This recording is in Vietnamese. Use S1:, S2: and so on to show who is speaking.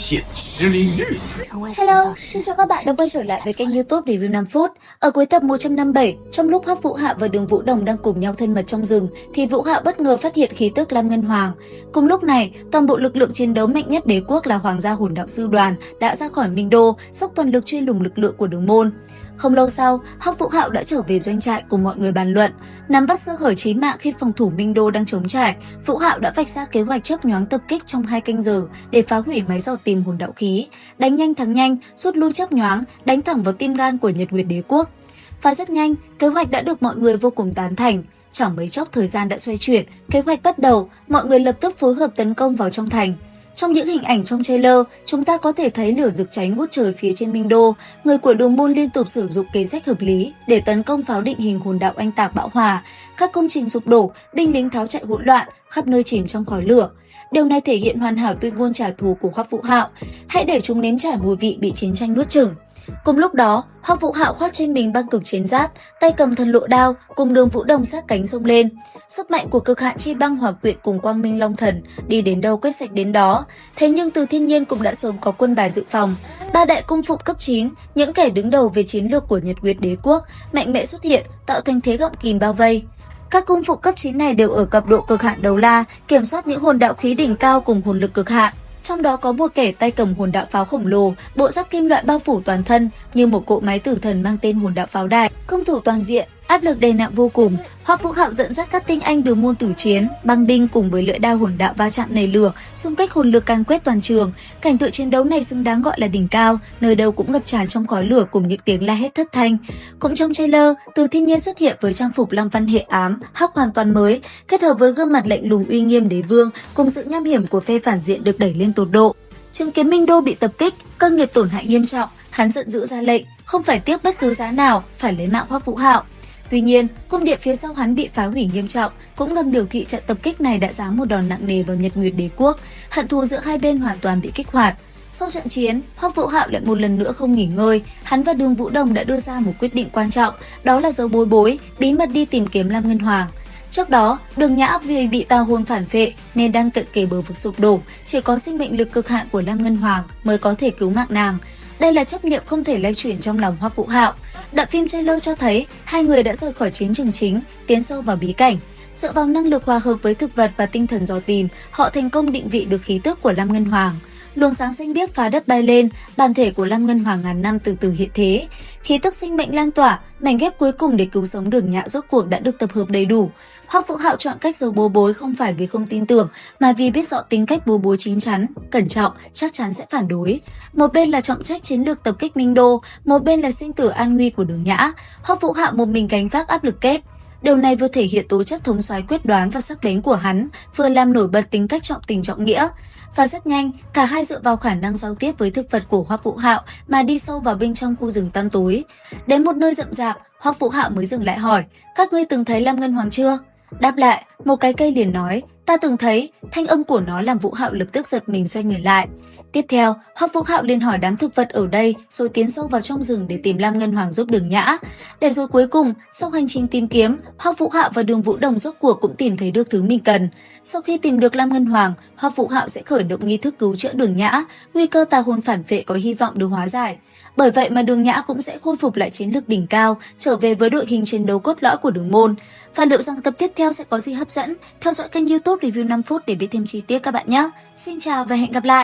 S1: 现实领域。
S2: Hello, xin chào các bạn đã quay trở lại với kênh YouTube Review 5 phút. Ở cuối tập 157, trong lúc Hoắc Vũ Hạo và Đường Vũ Đồng đang cùng nhau thân mật trong rừng, thì Vũ Hạo bất ngờ phát hiện khí tức Lam Ngân Hoàng. Cùng lúc này, toàn bộ lực lượng chiến đấu mạnh nhất đế quốc là Hoàng gia Hồn Đạo Sư đoàn đã ra khỏi Minh Đô, dốc toàn lực truy lùng lực lượng của Đường môn. Không lâu sau, Hoắc Vũ Hạo đã trở về doanh trại cùng mọi người bàn luận. Nắm bắt sơ hở chí mạng khi phòng thủ Minh Đô đang trống trải, Vũ Hạo đã vạch ra kế hoạch chớp nhoáng tập kích trong 2 canh giờ để phá hủy máy dò tìm hồn đạo khí, đánh nhanh thắng nhanh, rút lui chớp nhoáng, đánh thẳng vào tim gan của Nhật Nguyệt Đế quốc. Và rất nhanh, kế hoạch đã được mọi người vô cùng tán thành. Chẳng mấy chốc thời gian đã xoay chuyển, kế hoạch bắt đầu, mọi người lập tức phối hợp tấn công vào trong thành. Trong những hình ảnh trong trailer, chúng ta có thể thấy lửa rực cháy ngút trời phía trên Minh Đô. Người của Đường môn liên tục sử dụng kế sách hợp lý để tấn công pháo định hình hồn đạo oanh tạc bão hòa. Các công trình sụp đổ, binh lính tháo chạy hỗn loạn, khắp nơi chìm trong khói lửa. Điều này thể hiện hoàn hảo tuyên ngôn trả thù của Hoắc Vũ Hạo. Hãy để chúng nếm trải mùi vị bị chiến tranh nuốt chửng. Cùng lúc đó, Hoắc Vũ Hạo khoác trên mình băng cực chiến giáp, tay cầm thần lộ đao, cùng Đường Vũ Đồng sát cánh xông lên. Sức mạnh của cực hạn chi băng hòa quyện cùng quang minh long thần, đi đến đâu quét sạch đến đó. Thế nhưng Từ Thiên Nhiên cũng đã sớm có quân bài dự phòng. 3 đại cung phụng cấp 9, những kẻ đứng đầu về chiến lược của Nhật Nguyệt Đế quốc, mạnh mẽ xuất hiện, tạo thành thế gọng kìm bao vây. Các cung phụng cấp 9 này đều ở cấp độ cực hạn đấu la, kiểm soát những hồn đạo khí đỉnh cao cùng hồn lực cực hạn. Trong đó có một kẻ tay cầm hồn đạo pháo khổng lồ, bộ giáp kim loại bao phủ toàn thân như một cỗ máy tử thần mang tên hồn đạo pháo đài, công thủ toàn diện, áp lực đè nặng vô cùng. Hoắc Vũ Hạo dẫn dắt các tinh anh Đường môn tử chiến, băng binh cùng với lưỡi đao hồn đạo va chạm nảy lửa, xung kích hồn lực càn quét toàn trường. Cảnh tượng chiến đấu này xứng đáng gọi là đỉnh cao, nơi đâu cũng ngập tràn trong khói lửa cùng những tiếng la hét thất thanh. Cũng trong trailer, Từ Thiên Nhiên xuất hiện với trang phục Lăng Văn hệ ám, hắc hoàn toàn mới, kết hợp với gương mặt lạnh lùng uy nghiêm đế vương cùng sự nham hiểm của phe phản diện được đẩy lên tột độ. Chứng kiến Minh Đô bị tập kích, cơ nghiệp tổn hại nghiêm trọng, hắn giận dữ ra lệnh, không phải tiếc bất cứ giá nào, phải lấy mạng Hoắc Vũ Hạo. Tuy nhiên, cung điện phía sau hắn bị phá hủy nghiêm trọng, cũng ngầm biểu thị trận tập kích này đã giáng một đòn nặng nề vào Nhật Nguyệt Đế quốc, hận thù giữa hai bên hoàn toàn bị kích hoạt. Sau trận chiến, Hoắc Vũ Hạo lại một lần nữa không nghỉ ngơi, hắn và Đường Vũ Đồng đã đưa ra một quyết định quan trọng, đó là giấu bối bối, bí mật đi tìm kiếm Lam Ngân Hoàng. Trước đó, Đường Nhã vì bị tà hồn phản phệ nên đang cận kề bờ vực sụp đổ, chỉ có sinh mệnh lực cực hạn của Lam Ngân Hoàng mới có thể cứu mạng nàng. Đây là chấp niệm không thể lay chuyển trong lòng Hoắc Vũ Hạo. Đoạn phim trailer cho thấy hai người đã rời khỏi chiến trường chính, tiến sâu vào bí cảnh. Dựa vào năng lực hòa hợp với thực vật và tinh thần dò tìm, họ thành công định vị được khí tức của Lam Ngân Hoàng. Luồng sáng xanh biếc phá đất bay lên, bản thể của Lam Ngân Hoàng ngàn năm từ từ hiện thế. Khí tức sinh mệnh lan tỏa, mảnh ghép cuối cùng để cứu sống Đường Nhã rốt cuộc đã được tập hợp đầy đủ. Hoắc Vũ Hạo chọn cách giấu bố bối không phải vì không tin tưởng, mà vì biết rõ tính cách bố bối chín chắn, cẩn trọng, chắc chắn sẽ phản đối. Một bên là trọng trách chiến lược tập kích Minh Đô, một bên là sinh tử an nguy của Đường Nhã. Hoắc Vũ Hạo một mình gánh vác áp lực kép. Điều này vừa thể hiện tố chất thống soái quyết đoán và sắc bén của hắn, vừa làm nổi bật tính cách trọng tình trọng nghĩa. Và rất nhanh, cả hai dựa vào khả năng giao tiếp với thực vật của Hoắc Vũ Hạo mà đi sâu vào bên trong khu rừng tăm tối. Đến một nơi rậm rạp, Hoắc Vũ Hạo mới dừng lại hỏi: "Các ngươi từng thấy Lam Ngân Hoàng chưa?" Đáp lại, một cái cây liền nói: "Ta từng thấy." Thanh âm của nó làm Vũ Hạo lập tức giật mình xoay người lại. Tiếp theo, Hoắc Vũ Hạo liền hỏi đám thực vật ở đây rồi tiến sâu vào trong rừng để tìm Lam Ngân Hoàng giúp Đường Nhã. Để rồi cuối cùng, sau hành trình tìm kiếm, Hoắc Vũ Hạo và Đường Vũ Đồng rốt cuộc cũng tìm thấy được thứ mình cần. Sau khi tìm được Lam Ngân Hoàng, Hoắc Vũ Hạo sẽ khởi động nghi thức cứu chữa Đường Nhã, nguy cơ tà hồn phản phệ có hy vọng được hóa giải. Bởi vậy mà Đường Nhã cũng sẽ khôi phục lại chiến lực đỉnh cao, trở về với đội hình chiến đấu cốt lõi của Đường môn. Và liệu rằng tập tiếp theo sẽ có gì hấp dẫn? Theo dõi kênh YouTube Review 5 phút để biết thêm chi tiết các bạn nhé. Xin chào và hẹn gặp lại!